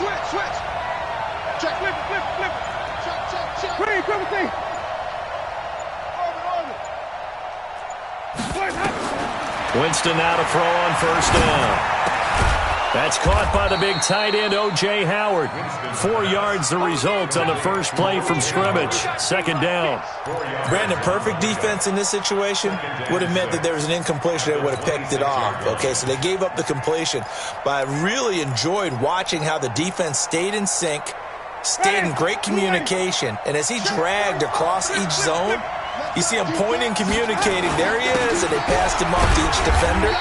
Switch. Check, flip it. Check. Green, triple T. Winston now to throw on first down. That's caught by the big tight end, O.J. Howard. 4 yards the result on the first play from scrimmage. Second down. Brandon, perfect defense in this situation would have meant that there was an incompletion that would have picked it off. Okay, so they gave up the completion. But I really enjoyed watching how the defense stayed in sync, stayed in great communication, and as he dragged across each zone, you see him pointing, communicating. There he is, and they passed him off to each defender.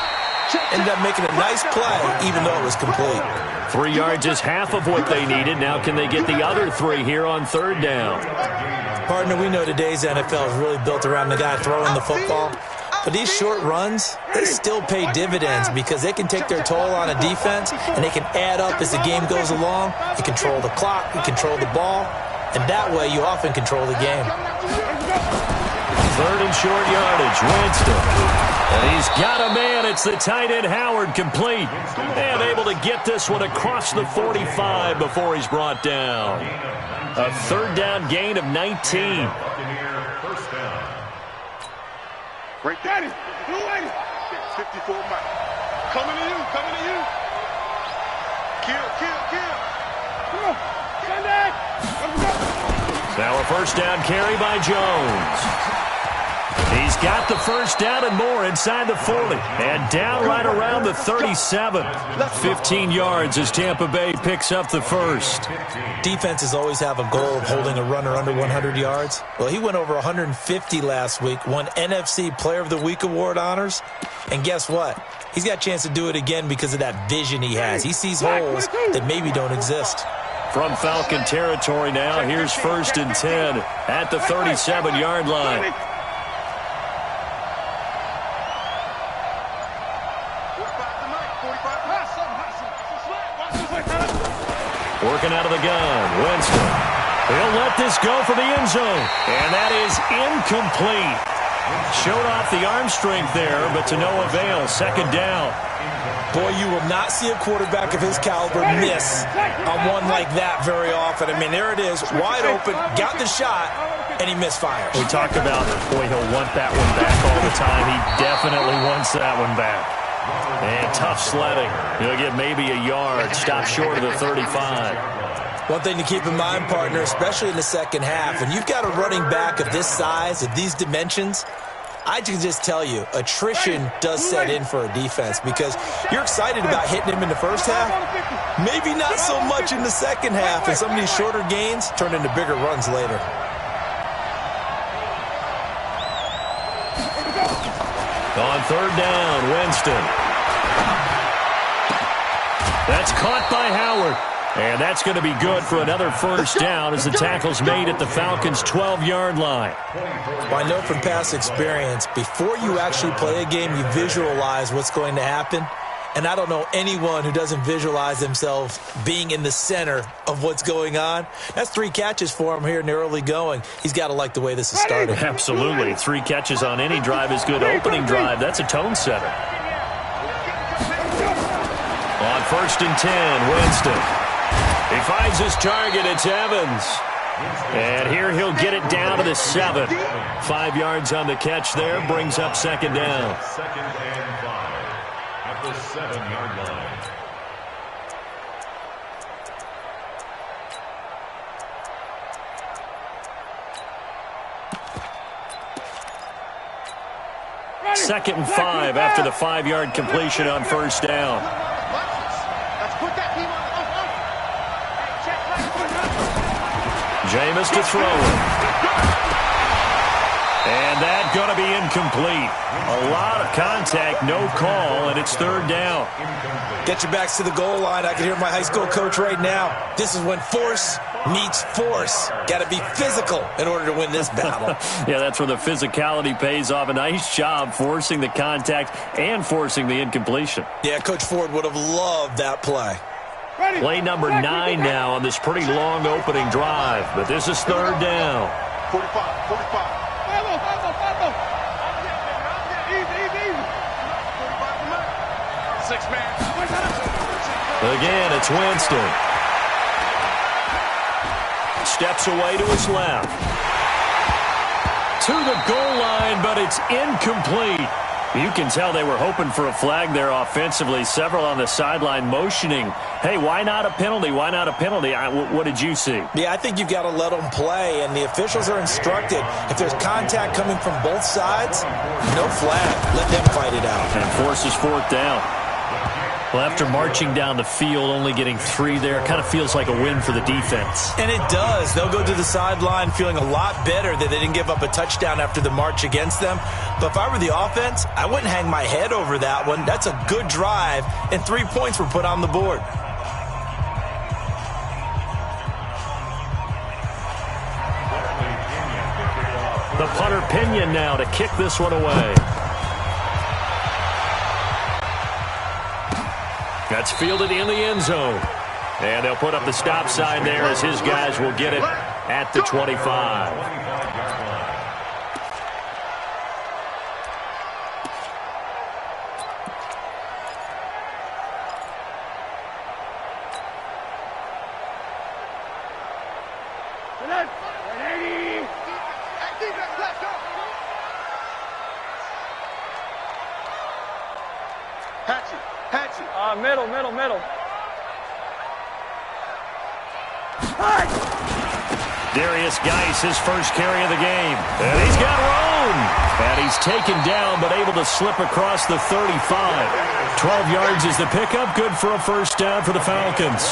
Ended up making a nice play, even though it was complete. 3 yards is half of what they needed. Now can they get the other 3 here on third down? Partner, we know today's NFL is really built around the guy throwing the football. But these short runs, they still pay dividends because they can take their toll on a defense, and they can add up as the game goes along. You control the clock, you control the ball, and that way you often control the game. Third and short yardage, Winston. And he's got a man. It's the tight end, Howard, complete. And able to get this one across the 45 before he's brought down. A third down gain of 19. Great daddy. 54 miles. Coming to you. Kill. Come on. Send that. Now a first down carry by Jones. He's got the first down and more inside the 40. And down right around the 37. 15 yards as Tampa Bay picks up the first. Defenses always have a goal of holding a runner under 100 yards. Well, he went over 150 last week, won NFC Player of the Week award honors. And guess what? He's got a chance to do it again because of that vision he has. He sees holes that maybe don't exist. From Falcon territory now, here's first and 10 at the 37-yard line. Working out of the gun, Winston. He'll let this go for the end zone. And that is incomplete. Showed off the arm strength there, but to no avail. Second down. Boy, you will not see a quarterback of his caliber miss on one like that very often. I mean, there it is, wide open, got the shot, and he misfires. We talk about, boy, he'll want that one back all the time. He definitely wants that one back. And tough sledding. He'll get maybe a yard. Stop short of the 35. One thing to keep in mind, partner, especially in the second half, when you've got a running back of this size, of these dimensions, I can just tell you, attrition does set in for a defense because you're excited about hitting him in the first half. Maybe not so much in the second half, and some of these shorter gains turn into bigger runs later. On third down, Winston. That's caught by Howard. And that's going to be good for another first down as the tackle's made at the Falcons' 12-yard line. Well, I know from past experience, before you actually play a game, you visualize what's going to happen. And I don't know anyone who doesn't visualize themselves being in the center of what's going on. That's 3 catches for him here in the early going. He's got to like the way this is started. Absolutely. 3 catches on any drive is good. Opening drive, that's a tone setter. On first and 10, Winston. He finds his target. It's Evans. And here he'll get it down to the 7. 5 yards on the catch there. Brings up second down. Second and 5 at the 7-yard line. Second and 5 after the 5-yard completion on first down. Jameis to throw it. And that's going to be incomplete. A lot of contact, no call, and it's third down. Get your backs to the goal line. I can hear my high school coach right now. This is when force meets force. Got to be physical in order to win this battle. Yeah, that's where the physicality pays off. A nice job forcing the contact and forcing the incompletion. Yeah, Coach Ford would have loved that play. Play number 9 now on this pretty long opening drive. But this is third down. 45. Again, it's Winston. steps away to his left. To the goal line, but it's incomplete. You can tell they were hoping for a flag there offensively. Several on the sideline motioning, hey, why not a penalty? Why not a penalty? What did you see? Yeah, I think you've got to let them play, and the officials are instructed. If there's contact coming from both sides, no flag. Let them fight it out. And forces fourth down. Well, after marching down the field, only getting 3 there, kind of feels like a win for the defense. And it does. They'll go to the sideline feeling a lot better that they didn't give up a touchdown after the march against them. But if I were the offense, I wouldn't hang my head over that one. That's a good drive, and 3 points were put on the board. The punter Pinion now to kick this one away. That's fielded in the end zone. And they'll put up the stop sign there as his guys will get it at the 25. Middle. Darius Geis, his first carry of the game. And he's got room. And he's taken down, but able to slip across the 35. 12 yards is the pickup. Good for a first down for the Falcons.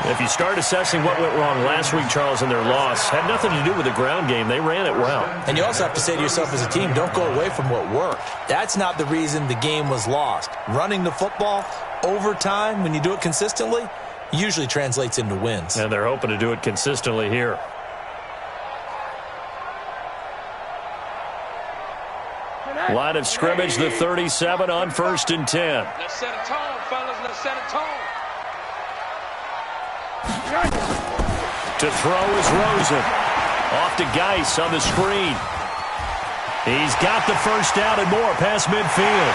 If you start assessing what went wrong last week, Charles, in their loss, had nothing to do with the ground game. They ran it well. And you also have to say to yourself as a team, don't go away from what worked. That's not the reason the game was lost. Running the football over time, when you do it consistently, usually translates into wins. And they're hoping to do it consistently here. Line of scrimmage, the 37 on 1st and 10. Let's set a tone, fellas. Let's set a tone. To throw is Rosen. Off to Geis on the screen. He's got the first down and more past midfield.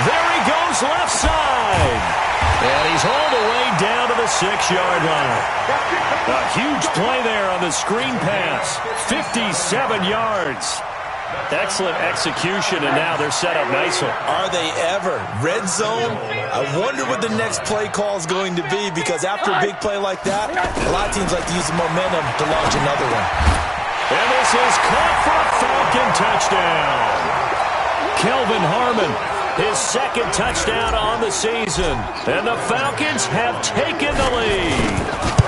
There he goes left side. And he's all the way down to the 6-yard line. A huge play there on the screen pass. 57 yards. Excellent execution, and now they're set up nicely. Are they ever? Red zone? I wonder what the next play call is going to be, because after a big play like that, a lot of teams like to use the momentum to launch another one. And this is caught for a Falcon touchdown. Kelvin Harmon, his second touchdown on the season. And the Falcons have taken the lead.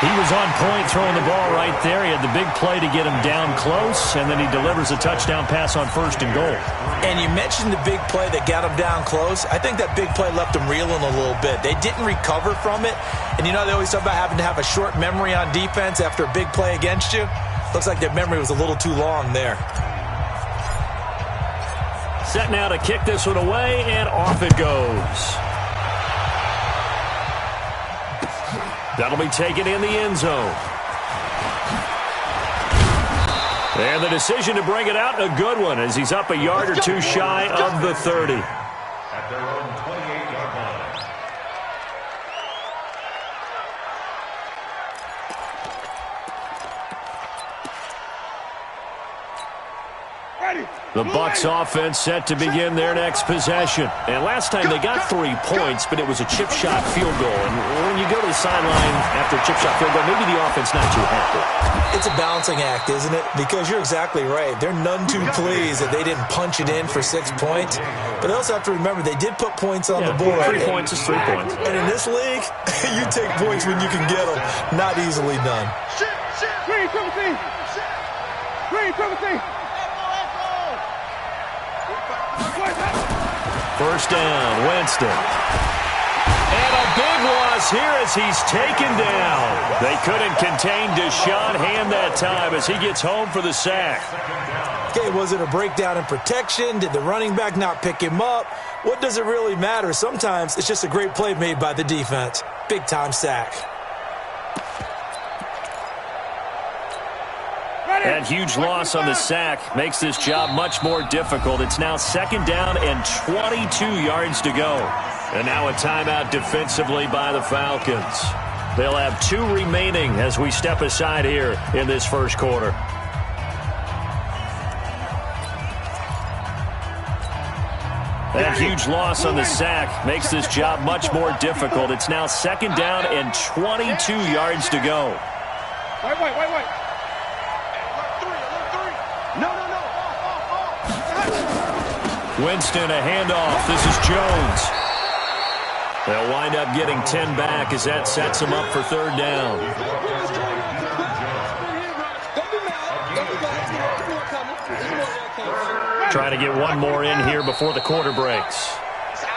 He was on point throwing the ball right there. He had the big play to get him down close, and then he delivers a touchdown pass on 1st and goal. And you mentioned the big play that got him down close. I think that big play left him reeling a little bit. They didn't recover from it. And you know they always talk about having to have a short memory on defense after a big play against you. Looks like their memory was a little too long there. Set now to kick this one away, and off it goes. That'll be taken in the end zone. And the decision to bring it out, a good one, as he's up a yard or two shy of the 30. At their own 28-yard line. The Bucs offense set to begin their next possession. And last time they got 3 points, but it was a chip shot field goal. And when you go to the sideline after a chip shot field goal, maybe the offense not too happy. It's a balancing act, isn't it? Because you're exactly right. They're none too pleased that they didn't punch it in for 6 points. But they also have to remember they did put points on the board. 3 points is 3 points. And in this league, you take points when you can get them. Not easily done. Green, Timothy. Green, Timothy. First down, Winston. And a big loss here as he's taken down. They couldn't contain Deshaun Hand that time as he gets home for the sack. Okay, was it a breakdown in protection? Did the running back not pick him up? What does it really matter? Sometimes it's just a great play made by the defense. Big-time sack. That huge loss on the sack makes this job much more difficult. It's now 2nd down and 22 yards to go. And now a timeout defensively by the Falcons. They'll have 2 remaining as we step aside here in this first quarter. That huge loss on the sack makes this job much more difficult. It's now 2nd down and 22 yards to go. Wait. No. Winston, a handoff. This is Jones. They'll wind up getting 10 back as that sets them up for 3rd down. Trying to get one more in here before the quarter breaks.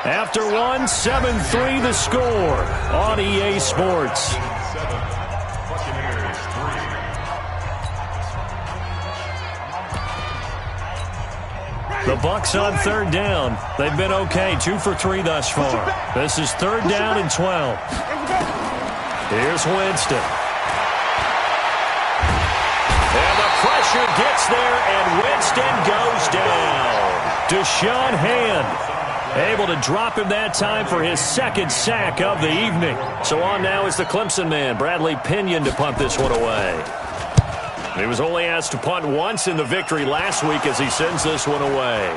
After one, 7-3 the score on EA Sports. The Bucs on 3rd down. They've been okay, 2 for 3 thus far. This is 3rd down and 12. Here's Winston. And the pressure gets there, and Winston goes down. Deshaun Hand able to drop him that time for his 2nd sack of the evening. So on now is the Clemson man, Bradley Pinion, to punt this one away. He was only asked to punt once in the victory last week as he sends this one away.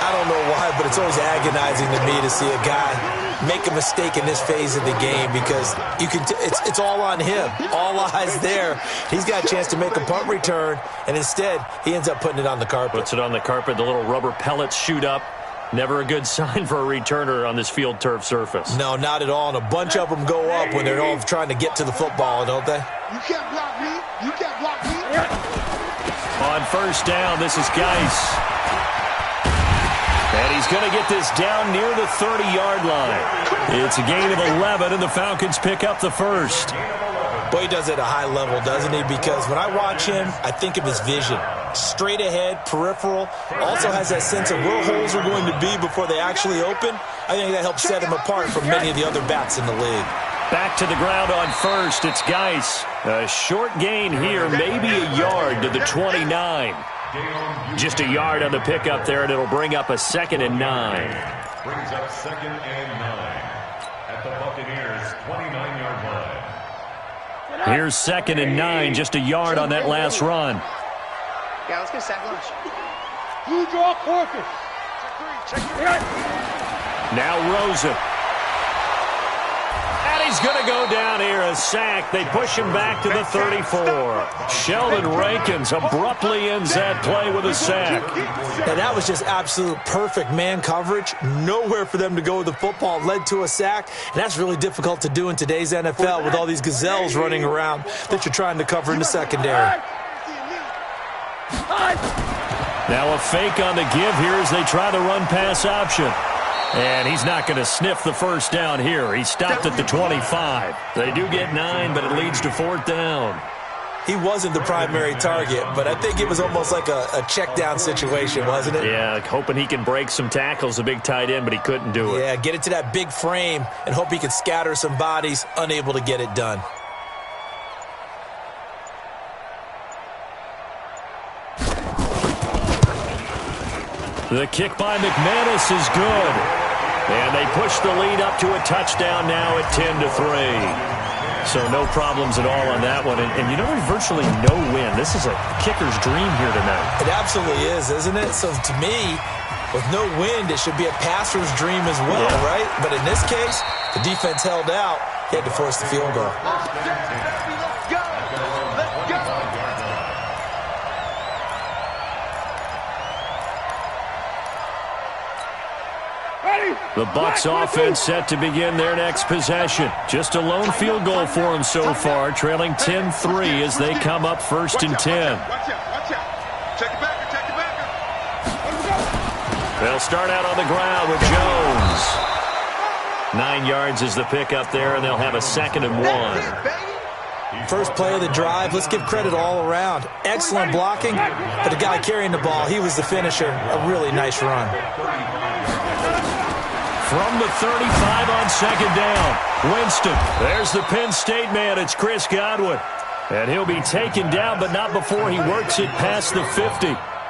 I don't know why, but it's always agonizing to me to see a guy make a mistake in this phase of the game because it's all on him. All eyes there. He's got a chance to make a punt return, and instead he ends up putting it on the carpet. Puts it on the carpet. The little rubber pellets shoot up. Never a good sign for a returner on this field turf surface. No, not at all. And a bunch of them go up when they're all trying to get to the football, don't they? You can't block me. You can't block me. On 1st down, this is Geis. And he's going to get this down near the 30-yard line. It's a gain of 11, and the Falcons pick up the 1st. Boy, he does it at a high level, doesn't he? Because when I watch him, I think of his vision. Straight ahead, peripheral. Also has that sense of where holes are going to be before they actually open. I think that helps set him apart from many of the other backs in the league. Back to the ground on 1st. It's Geis. A short gain here, maybe a yard to the 29. Just a yard on the pickup there, and it'll bring up a 2nd and 9. Brings up 2nd and 9 at the Buccaneers' 29-yard line. Here's 2nd and 9, just a yard on that last run. Yeah, let's get sack lunch. You draw quarters. Check 3. Now Rosen. And he's going to go down here, a sack. They push him back to the 34. Sheldon Rankins abruptly ends that play with a sack. Now, that was just absolute perfect man coverage. Nowhere for them to go with the football. Led to a sack. And that's really difficult to do in today's NFL with all these gazelles running around that you're trying to cover in the secondary. Now a fake on the give here as they try the run-pass option. And he's not going to sniff the 1st down here. He stopped at the 25. They do get 9, but it leads to 4th down. He wasn't the primary target, but I think it was almost like a check-down situation, wasn't it? Yeah, hoping he can break some tackles, a big tight end, but he couldn't do it. Yeah, get it to that big frame and hope he can scatter some bodies, unable to get it done. The kick by McManus is good. And they push the lead up to a touchdown now at 10-3. So no problems at all on that one. And you know, there's virtually no win. This is a kicker's dream here tonight. It absolutely is, isn't it? So to me, with no wind, it should be a passer's dream as well, right? But in this case, the defense held out. He had to force the field goal. The Bucs offense set to begin their next possession. Just a lone field goal for them so far, trailing 10-3 as they come up 1st and 10. Watch out. Check it back. They'll start out on the ground with Jones. 9 yards is the pickup there, and they'll have a 2nd and 1. First play of the drive, let's give credit all around. Excellent blocking, but the guy carrying the ball, he was the finisher. A really nice run. From the 35 on 2nd down, Winston. There's the Penn State man. It's Chris Godwin. And he'll be taken down, but not before he works it past the 50.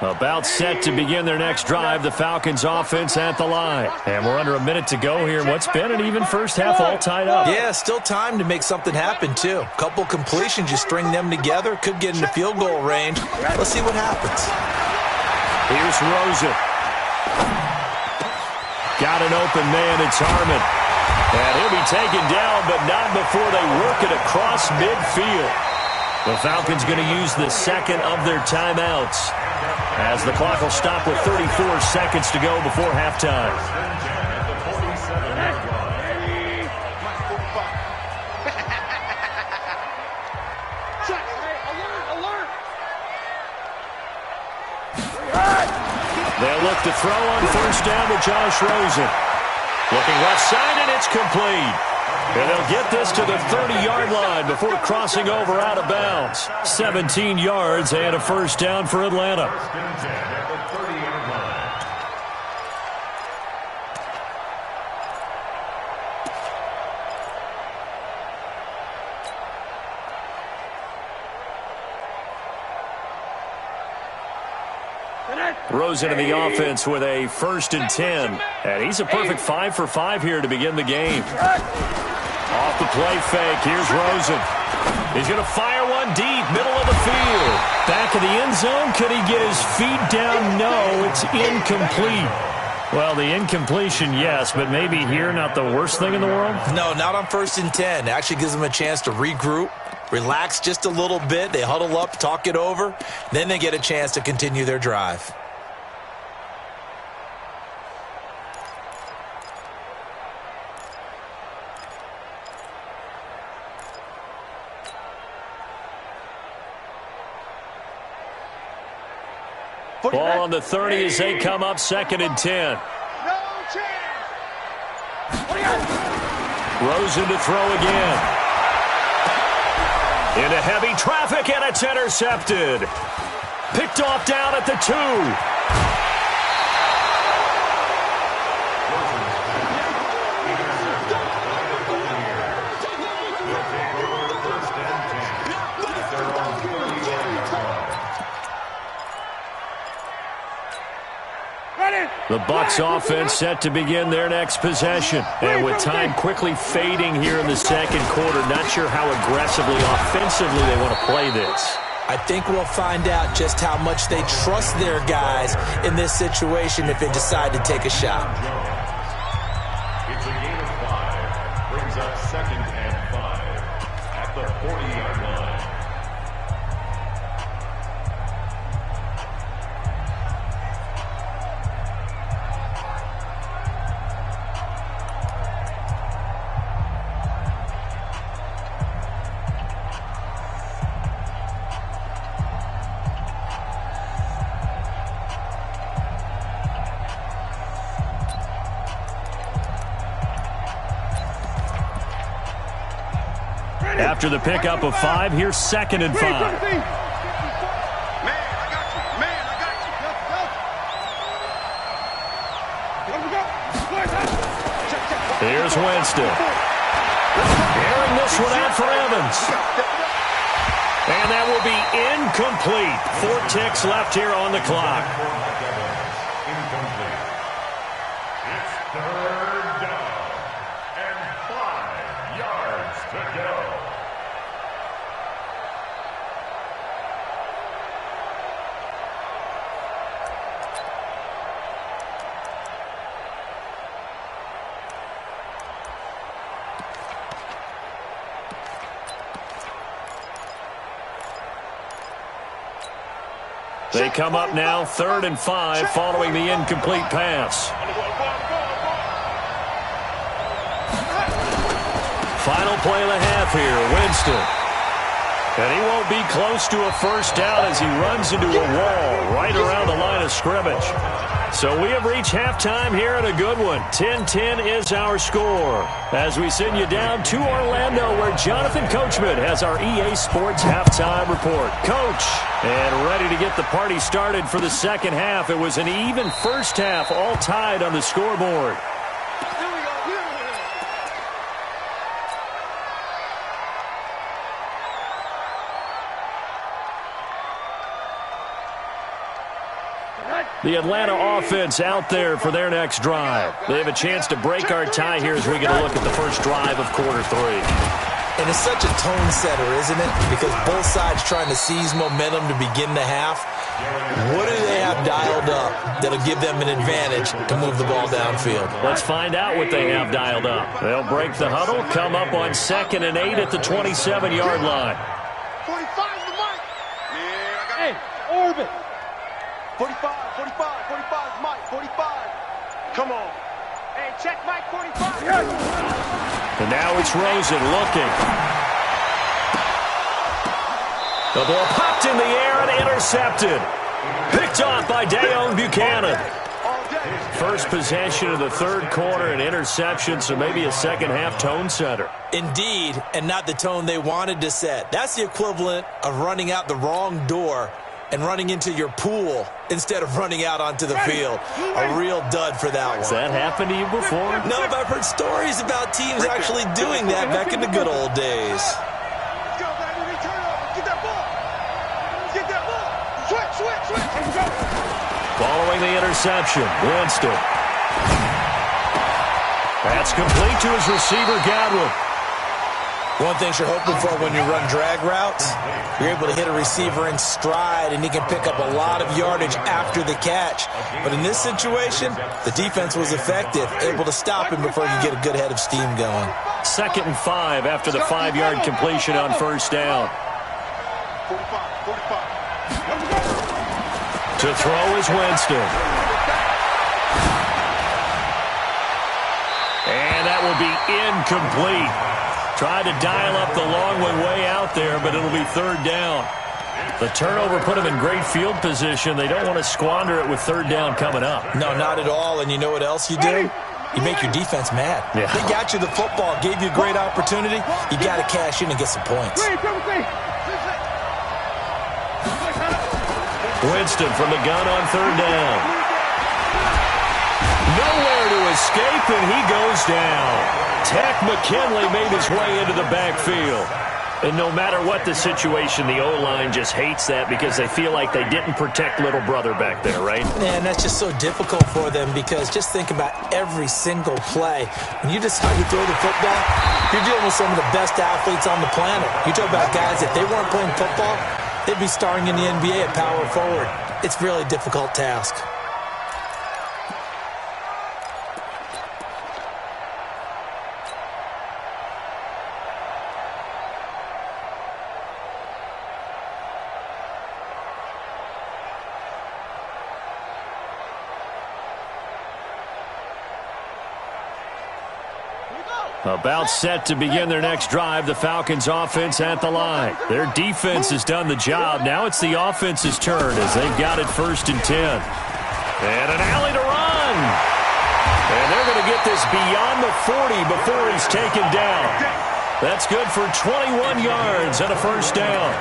About set to begin their next drive, the Falcons offense at the line. And we're under a minute to go here in what's been an even first half, all tied up. Yeah, still time to make something happen, too. Couple completions, you string them together, could get into field goal range. Let's see what happens. Here's Rosen. Got an open man, it's Harmon. And he'll be taken down, but not before they work it across midfield. The Falcons going to use the second of their timeouts, as the clock will stop with 34 seconds to go before halftime. They'll look to throw on first down with Josh Rosen. Looking left side, and it's complete. And they'll get this to the 30-yard line before crossing over out of bounds. 17 yards and a first down for Atlanta. Rosen in the offense with a 1st and 10. And he's a perfect 5 for 5 here to begin the game. Off the play fake, here's Rosen. He's going to fire one deep, middle of the field. Back of the end zone, could he get his feet down? No, it's incomplete. Well, the incompletion, yes, but maybe here not the worst thing in the world? No, not on 1st and 10. It actually gives them a chance to regroup, relax just a little bit. They huddle up, talk it over. Then they get a chance to continue their drive. Ball on the 30 as they come up 2nd and 10. Rosen to throw again. Into heavy traffic, and it's intercepted. Picked off down at the 2. The Bucs offense set to begin their next possession. And with time quickly fading here in the second quarter, not sure how aggressively, offensively they want to play this. I think we'll find out just how much they trust their guys in this situation if they decide to take a shot. It's a gain of 5. Brings up 2nd and 5 at the 40-yard line. After the pickup of 5, here's 2nd and 5. Man, I got you. Man, I got you. Here's Winston. Airing this one out for Evans. And that will be incomplete. 4 ticks left here on the clock. Incomplete. It's 3rd down and 5 yards to go. They come up now 3rd and 5 following the incomplete pass. Final play of the half here, Winston. And he won't be close to a first down as he runs into a wall right around the line of scrimmage. So we have reached halftime here in a good one. 10-10 is our score. As we send you down to Orlando, where Jonathan Coachman has our EA Sports halftime report. Coach, and ready to get the party started for the second half. It was an even first half, all tied on the scoreboard. The Atlanta offense out there for their next drive. They have a chance to break our tie here as we get a look at the first drive of quarter 3. And it's such a tone setter, isn't it? Because both sides trying to seize momentum to begin the half. What do they have dialed up that'll give them an advantage to move the ball downfield? Let's find out what they have dialed up. They'll break the huddle, come up on 2nd and 8 at the 27-yard line. 45 the mic. Yeah, hey, orbit. 45, 45, 45 Mike, 45. Come on. Hey, check Mike, 45. Yes. And now it's Rosen looking. The ball popped in the air and intercepted. Picked off by Dayon Buchanan. First possession of the third quarter, an interception, so maybe a second-half tone setter. Indeed, and not the tone they wanted to set. That's the equivalent of running out the wrong door and running into your pool instead of running out onto the field. A real dud for that one. Has that happened to you before? No, but I've heard stories about teams actually doing that back in the good old days. Let's go, baby. Turn over. Get that ball. Get that ball. Switch. Let's go. Following the interception, Winston. That's complete to his receiver, Godwin. One thing you're hoping for when you run drag routes, you're able to hit a receiver in stride, and he can pick up a lot of yardage after the catch. But in this situation, the defense was effective, able to stop him before he could get a good head of steam going. 2nd and 5 after the 5-yard completion on first down. 45. To throw is Winston. And that will be incomplete. Tried to dial up the long one way out there, but it'll be 3rd down. The turnover put them in great field position. They don't want to squander it with 3rd down coming up. No, not at all. And you know what else you do? You make your defense mad. Yeah. They got you the football, gave you a great opportunity. You got to cash in and get some points. Winston from the gun on 3rd down. Nowhere to escape, and he goes down. Tech McKinley made his way into the backfield. And no matter what the situation, the O-line just hates that because they feel like they didn't protect little brother back there, right? Man, that's just so difficult for them because just think about every single play. When you decide to throw the football, you're dealing with some of the best athletes on the planet. You talk about guys, if they weren't playing football, they'd be starring in the NBA at power forward. It's a really difficult task. About set to begin their next drive, the Falcons offense at the line. Their defense has done the job. Now it's the offense's turn as they've got it 1st and 10. And an alley to run. And they're going to get this beyond the 40 before he's taken down. That's good for 21 yards and a 1st down.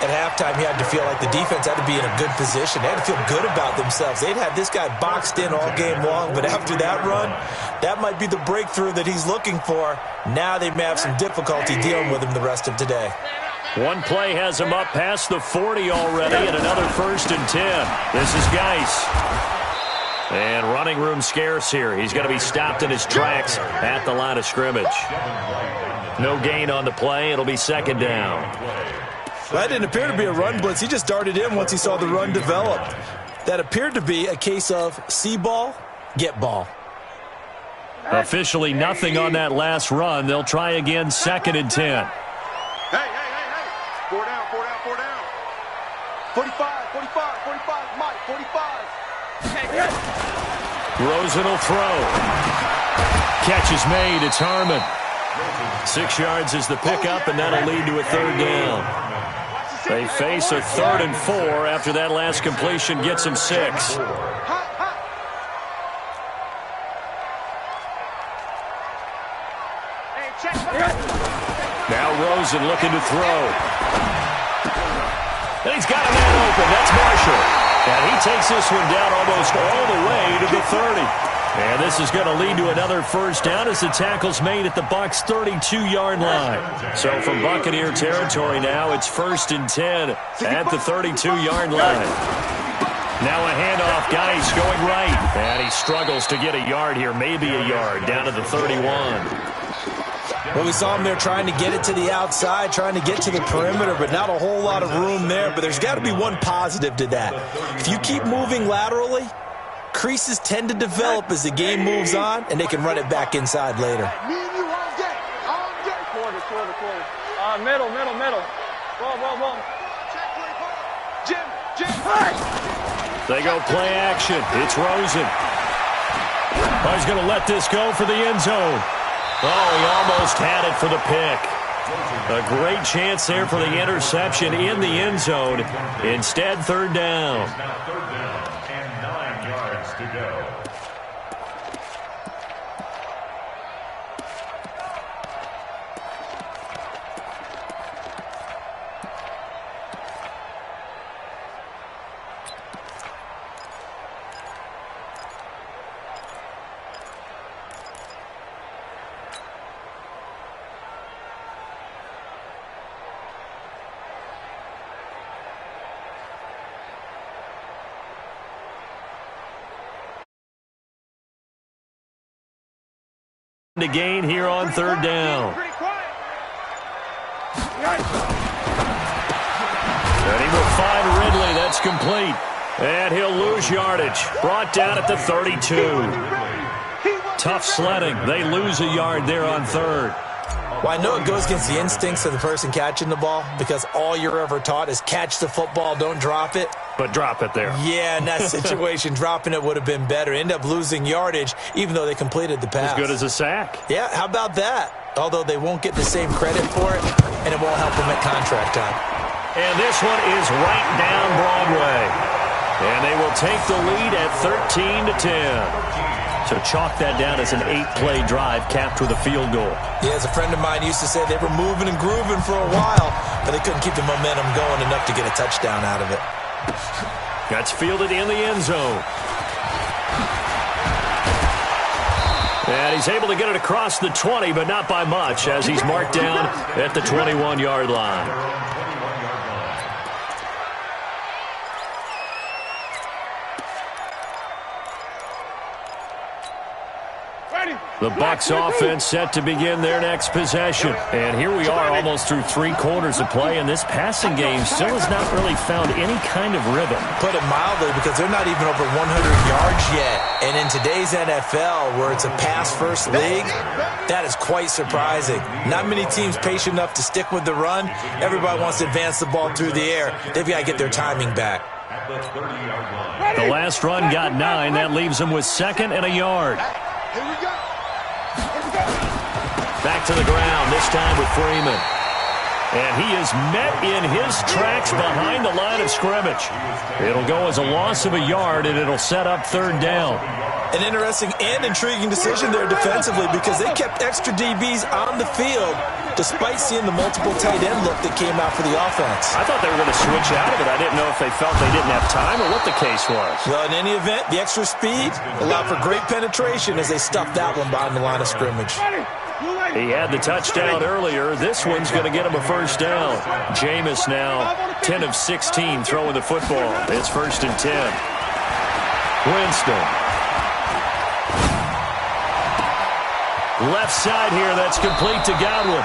At halftime, you had to feel like the defense had to be in a good position. They had to feel good about themselves. They'd had this guy boxed in all game long, but after that run, that might be the breakthrough that he's looking for. Now they may have some difficulty dealing with him the rest of today. One play has him up past the 40 already, and another 1st and 10. This is Geis. And running room scarce here. He's going to be stopped in his tracks at the line of scrimmage. No gain on the play. It'll be 2nd down. Well, that didn't appear to be a run blitz. He just darted in once he saw the run develop. That appeared to be a case of see ball, get ball. Officially nothing on that last run. They'll try again 2nd and 10. Hey. 4 down. 45, Mike, 45. Rosen will throw. Catch is made. It's Harmon. 6 yards is the pickup, and that'll lead to a 3rd down. They face a 3rd and 4 after that last completion gets them 6. Now Rosen looking to throw. And he's got a man open. That's Marshall. And he takes this one down almost all the way to the 30. And this is going to lead to another 1st down as the tackle's made at the Bucs' 32-yard line. So from Buccaneer territory now, it's 1st and 10 at the 32-yard line. Now a handoff, Geis going right. And he struggles to get a yard here, maybe a yard, down to the 31. Well, we saw him there trying to get it to the outside, trying to get to the perimeter, but not a whole lot of room there. But there's got to be one positive to that. If you keep moving laterally, creases tend to develop as the game moves on, and they can run it back inside later. Middle. Ball. Jim. They go play action. It's Rosen. Oh, he's going to let this go for the end zone. Oh, he almost had it for the pick. A great chance there for the interception in the end zone. Instead, third down. Now third down and 9 yards to go. To gain here on third down. And he will find Ridley. That's complete. And he'll lose yardage. Brought down at the 32. Tough sledding. They lose a yard there on third. Well, I know it goes against the instincts of the person catching the ball because all you're ever taught is catch the football, don't drop it. But drop it there. Yeah, in that situation, dropping it would have been better. End up losing yardage, even though they completed the pass. As good as a sack. Yeah, how about that? Although they won't get the same credit for it, and it won't help them at contract time. And this one is right down Broadway. And they will take the lead at 13-10. So chalk that down as an 8-play drive capped with a field goal. Yeah, as a friend of mine used to say, they were moving and grooving for a while, but they couldn't keep the momentum going enough to get a touchdown out of it. That's fielded in the end zone. And he's able to get it across the 20, but not by much, as he's marked down at the 21-yard line. The Bucs offense set to begin their next possession. And here we are almost through 3 quarters of play, and this passing game still has not really found any kind of rhythm. Put it mildly, because they're not even over 100 yards yet. And in today's NFL, where it's a pass-first league, that is quite surprising. Not many teams patient enough to stick with the run. Everybody wants to advance the ball through the air. They've got to get their timing back. The last run got 9. That leaves them with 2nd and a yard. Here we go. Back to the ground, this time with Freeman. And he is met in his tracks behind the line of scrimmage. It'll go as a loss of a yard, and it'll set up third down. An interesting and intriguing decision there defensively, because they kept extra DBs on the field despite seeing the multiple tight end look that came out for the offense. I thought they were going to switch out of it. I didn't know if they felt they didn't have time or what the case was. Well, in any event, the extra speed allowed for great penetration as they stuffed that one behind the line of scrimmage. He had the touchdown earlier. This one's going to get him a first down. Jameis now 10 of 16 throwing the football. It's 1st and 10. Winston. Left side here, that's complete to Godwin.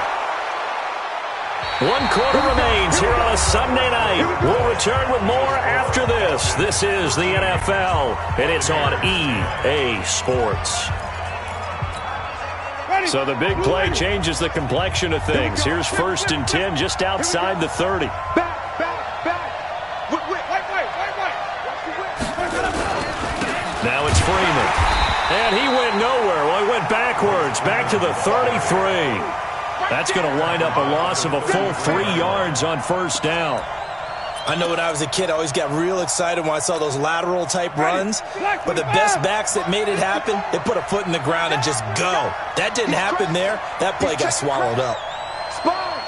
1 quarter remains here on a Sunday night. We'll return with more after this. This is the NFL, and it's on EA Sports. So the big play changes the complexion of things. Here's 1st and 10 just outside the 30. Now it's Freeman. And he went nowhere. Well, he went backwards, back to the 33. That's going to wind up a loss of a full 3 yards on first down. I know when I was a kid, I always got real excited when I saw those lateral-type runs. But the best backs that made it happen, they put a foot in the ground and just go. That didn't happen there. That play got swallowed up. Spawn!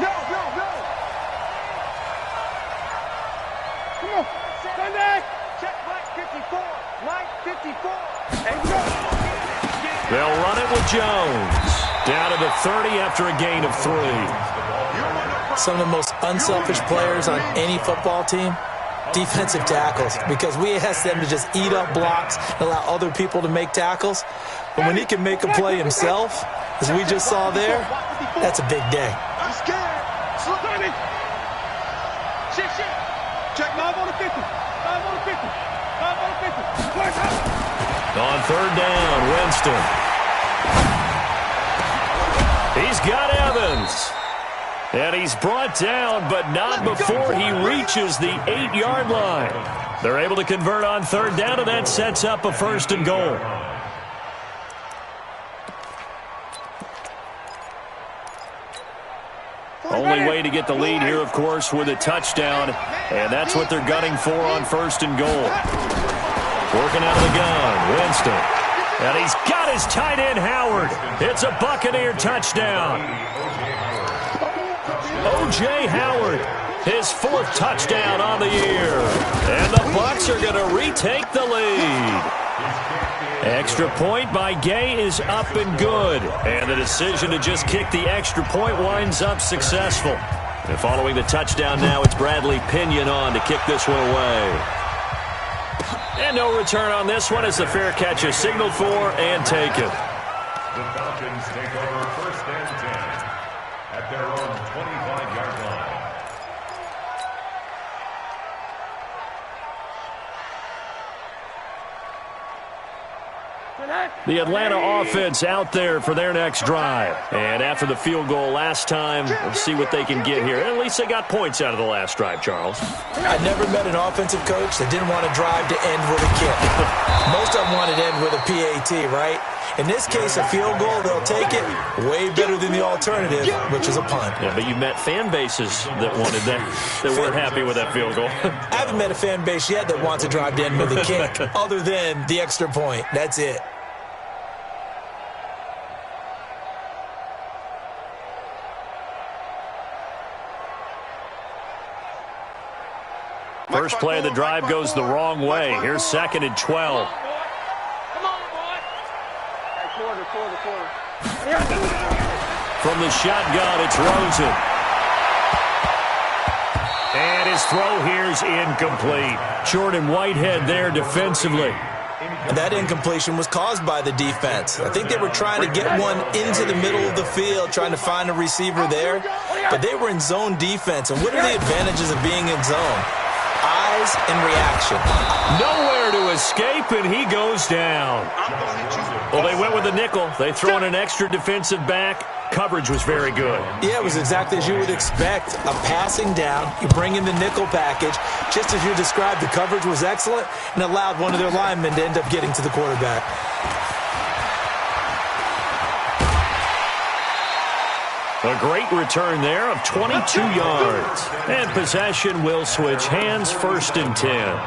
No! Come on! Sunday! Check Mike 54! Mike 54! And go! They'll run it with Jones. Down to the 30 after a gain of 3. Some of the most unselfish players on any football team defensive tackles, because we ask them to just eat up blocks and allow other people to make tackles. But when he can make a play himself, as we just saw there, that's a big day. I'm scared. Check 5 on the 50. 5 on the 50. 5 on the 50. On third down, Winston. He's got Evans. And he's brought down, but not before he reaches the 8-yard line. They're able to convert on third down, and that sets up a 1st and goal. Only way to get the lead here, of course, with a touchdown, and that's what they're gunning for on 1st and goal. Working out of the gun, Winston. And he's got his tight end, Howard. It's a Buccaneer touchdown. O.J. Howard, his 4th touchdown on the year. And the Bucs are going to retake the lead. Extra point by Gay is up and good. And the decision to just kick the extra point winds up successful. And following the touchdown now, it's Bradley Pinion on to kick this one away. And no return on this one as the fair catch is signaled for and taken. The Falcons take over 1st and 10 at their own 25-yard line. The Atlanta offense out there for their next drive. And after the field goal last time, we'll see what they can get here. At least they got points out of the last drive, Charles. I never met an offensive coach that didn't want to drive to end with a kick. Most of them wanted to end with a PAT, right? In this case, a field goal, they'll take it. Way better than the alternative, which is a punt. Yeah, but you met fan bases that wanted that weren't happy with that field goal. I haven't met a fan base yet that wants to drive to end with a kick, other than the extra point. That's it. First play of the drive goes the wrong way. Here's 2nd and 12. From the shotgun, it's Rosen. And his throw here's incomplete. Jordan Whitehead there defensively. And that incompletion was caused by the defense. I think they were trying to get one into the middle of the field, trying to find a receiver there. But they were in zone defense. And what are the advantages of being in zone? Eyes and reaction. Nowhere to escape, and he goes down. Well, they went with a nickel. They throw in an extra defensive back. Coverage was very good. Yeah, it was exactly as you would expect. A passing down. You bring in the nickel package. Just as you described, the coverage was excellent and allowed one of their linemen to end up getting to the quarterback. A great return there of 22 yards. And possession will switch hands, 1st and 10.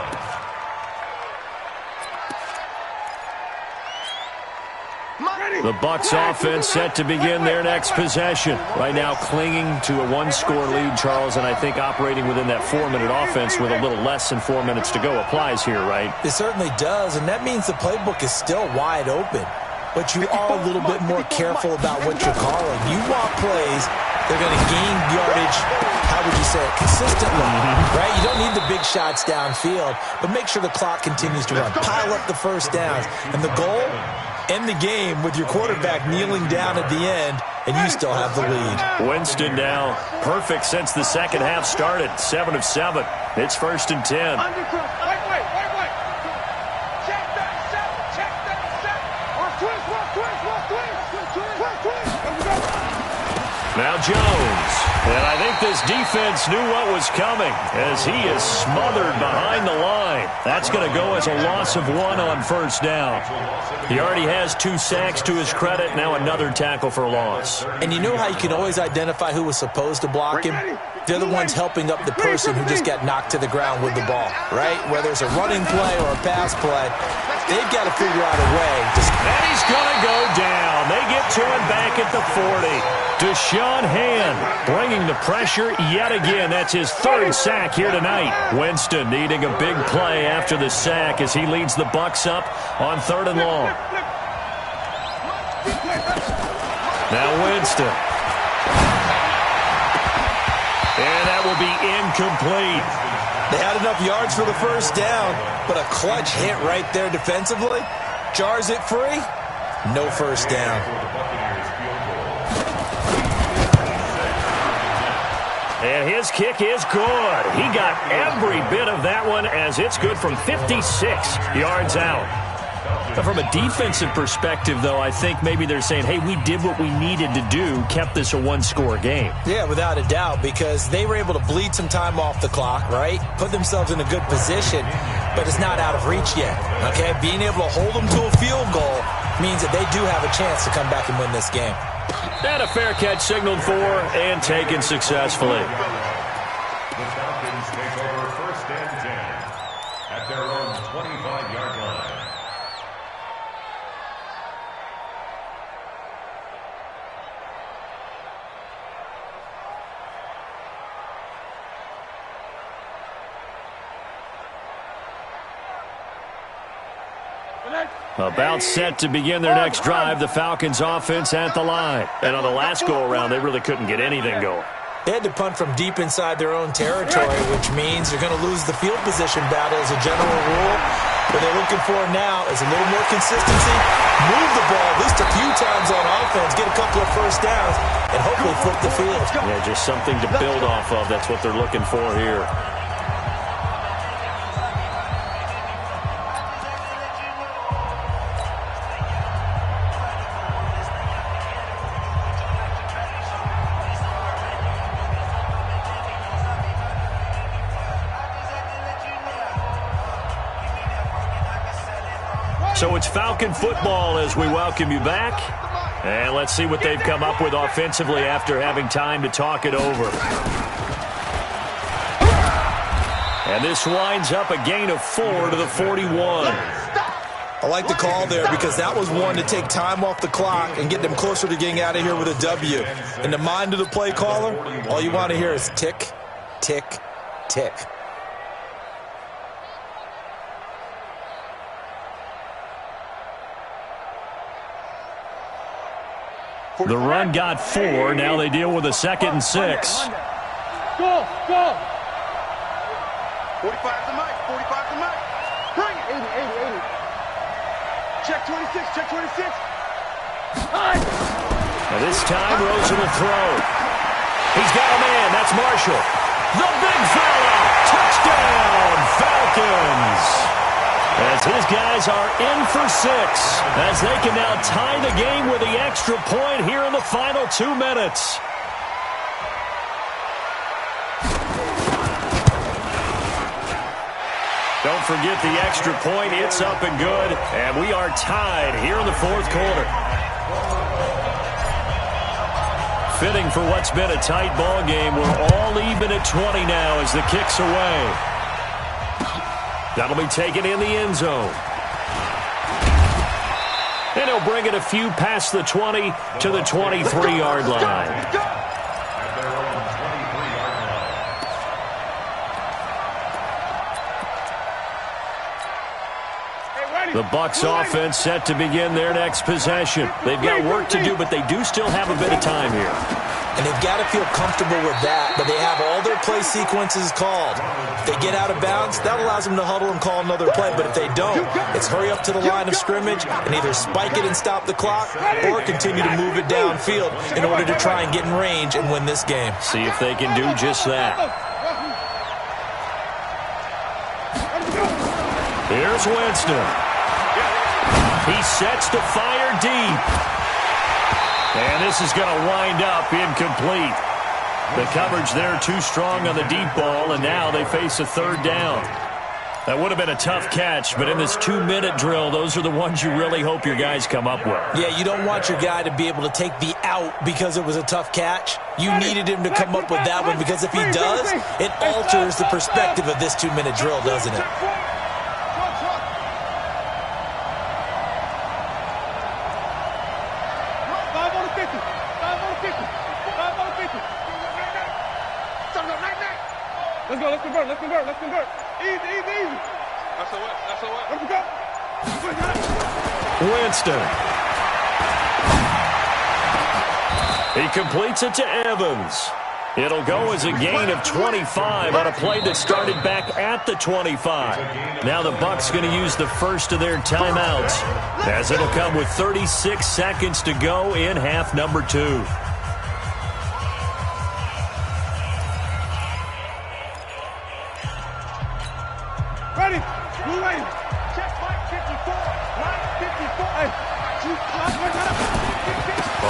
The Bucs offense set to begin their next possession. Right now clinging to a 1-score lead, Charles, and I think operating within that 4-minute offense with a little less than 4 minutes to go applies here, right? It certainly does, and that means the playbook is still wide open. But you are a little bit more careful about what you're calling. You want plays that are going to gain yardage, how would you say it, consistently, right? You don't need the big shots downfield, but make sure the clock continues to run. Pile up the first downs. And the goal, end the game with your quarterback kneeling down at the end, and you still have the lead. Winston now perfect since the second half started. 7 of 7. It's 1st and 10. Now Jones. And I think this defense knew what was coming as he is smothered behind the line. That's going to go as a loss of 1 on 1st down. He already has 2 sacks to his credit. Now another tackle for loss. And you know how you can always identify who was supposed to block him? They're the ones helping up the person who just got knocked to the ground with the ball, right? Whether it's a running play or a pass play, they've got to figure out a way. And he's going to go down. They get to him back at the 40. Deshaun Hand bringing the pressure yet again. That's his 3rd sack here tonight. Winston needing a big play after the sack as he leads the Bucs up on 3rd and long. Now Winston. And that will be incomplete. They had enough yards for the first down, but a clutch hit right there defensively. Jars it free. No first down. And his kick is good. He got every bit of that one as it's good from 56 yards out. From a defensive perspective, though, I think maybe they're saying, hey, we did what we needed to do, kept this a one-score game. Yeah, without a doubt, because they were able to bleed some time off the clock, right? Put themselves in a good position, but it's not out of reach yet, okay? Being able to hold them to a field goal means that they do have a chance to come back and win this game. And a fair catch signaled for and taken successfully. The Falcons take over first and 10 at their own 25-yard line. About set to begin their next drive, the Falcons offense at the line. And on the last go-around, they really couldn't get anything going. They had to punt from deep inside their own territory, which means they're going to lose the field position battle as a general rule. What they're looking for now is a little more consistency, move the ball at least a few times on offense, get a couple of first downs, and hopefully flip the field. Yeah, just something to build off of. That's what they're looking for here. So it's Falcon football as we welcome you back. And let's see what they've come up with offensively after having time to talk it over. And this winds up a gain of 4 to the 41. I like the call there because that was one to take time off the clock and get them closer to getting out of here with a W. In the mind of the play caller, all you want to hear is tick, tick, tick. The run got 4. Now they deal with a 2nd and 6. Go! 45 to Mike. 45 to Mike. Bring it. 80. Check 26. Check 26. Now this time, Rosen will throw. He's got a man. That's Marshall. The big fella. Touchdown, Falcons. As his guys are in for 6, as they can now tie the game with the extra point here in the final 2 minutes. Don't forget the extra point. It's up and good, and we are tied here in the 4th quarter. Fitting for what's been a tight ball game. We're all even at 20 now as the kick's away. That'll be taken in the end zone. And he'll bring it a few past the 20 to the 23-yard line. The Bucs offense set to begin their next possession. They've got work to do, but they do still have a bit of time here. And they've got to feel comfortable with that, but they have all their play sequences called. If they get out of bounds, that allows them to huddle and call another play, but if they don't, it's hurry up to the line of scrimmage and either spike it and stop the clock or continue to move it downfield in order to try and get in range and win this game. See if they can do just that. Here's Winston. He sets to fire deep. And this is going to wind up incomplete. The coverage there too strong on the deep ball, and now they face a 3rd down. That would have been a tough catch, but in this 2-minute drill, those are the ones you really hope your guys come up with. Yeah, you don't want your guy to be able to take the out because it was a tough catch. You needed him to come up with that one because if he does, it alters the perspective of this 2-minute drill, doesn't it? Let's convert. Easy. That's a what? Let's go. Winston. He completes it to Evans. It'll go as a gain of 25 on a play that started back at the 25. Now the Bucs going to use the first of their timeouts, as it'll come with 36 seconds to go in half number 2. Ready. Blue ready. Check Mike 54. Mike 54.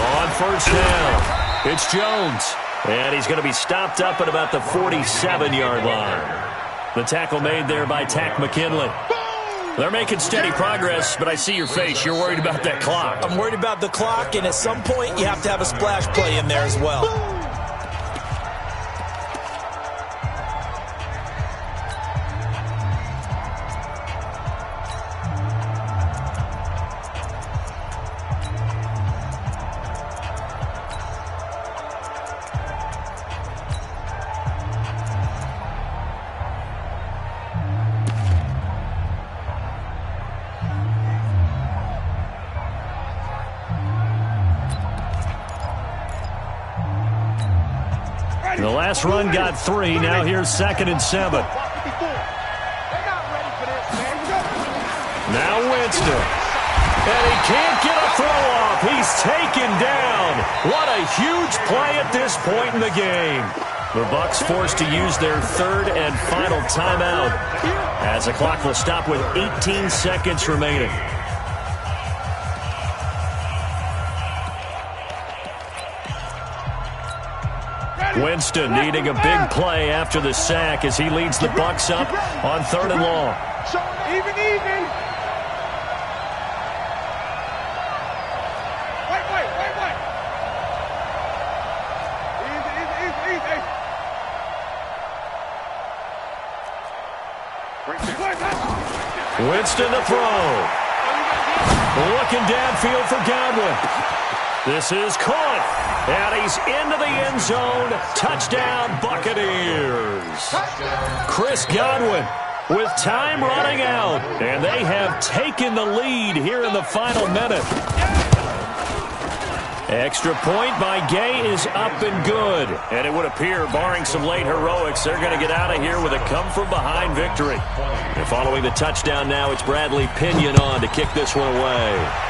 On first down, it's Jones. And he's going to be stopped up at about the 47-yard line. The tackle made there by Tack McKinley. They're making steady progress, but I see your face. You're worried about that clock. I'm worried about the clock, and at some point you have to have a splash play in there as well. The last run got 3. Now here's 2nd and 7. Now Winston. And he can't get a throw off. He's taken down. What a huge play at this point in the game. The Bucs forced to use their 3rd and final timeout, as the clock will stop with 18 seconds remaining. Winston needing a big play after the sack as he leads the Bucs up on 3rd and long. Even. Easy. Winston to throw. Looking downfield for Godwin. This is caught, and he's into the end zone. Touchdown, Buccaneers. Chris Godwin with time running out, and they have taken the lead here in the final minute. Extra point by Gay is up and good, and it would appear, barring some late heroics, they're going to get out of here with a come-from-behind victory. And following the touchdown now, it's Bradley Pinion on to kick this one away.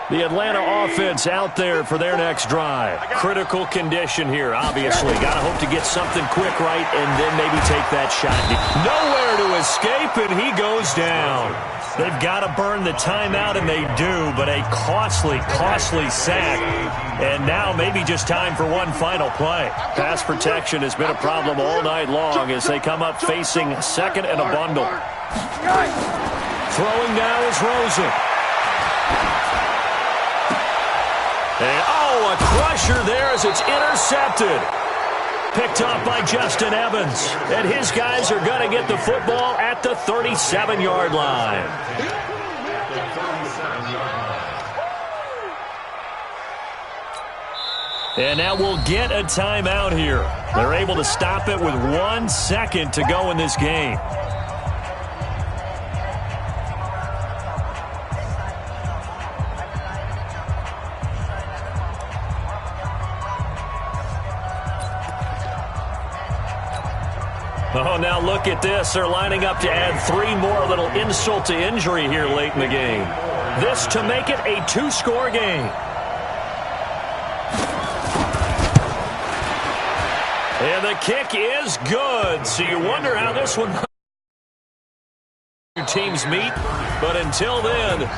The Atlanta offense out there for their next drive. Critical condition here, obviously. Got to hope to get something quick right and then maybe take that shot. Nowhere to escape, and he goes down. They've got to burn the timeout, and they do, but a costly, costly sack. And now maybe just time for one final play. Pass protection has been a problem all night long as they come up facing 2nd and a bundle. Throwing now is Rosen. And, a crusher there as it's intercepted. Picked off by Justin Evans. And his guys are going to get the football at the 37-yard line. And now we'll get a timeout here. They're able to stop it with 1 second to go in this game. Oh, now look at this. They're lining up to add 3 more, a little insult to injury here late in the game. This to make it a 2-score game. And the kick is good. So you wonder how this one teams meet. But until then...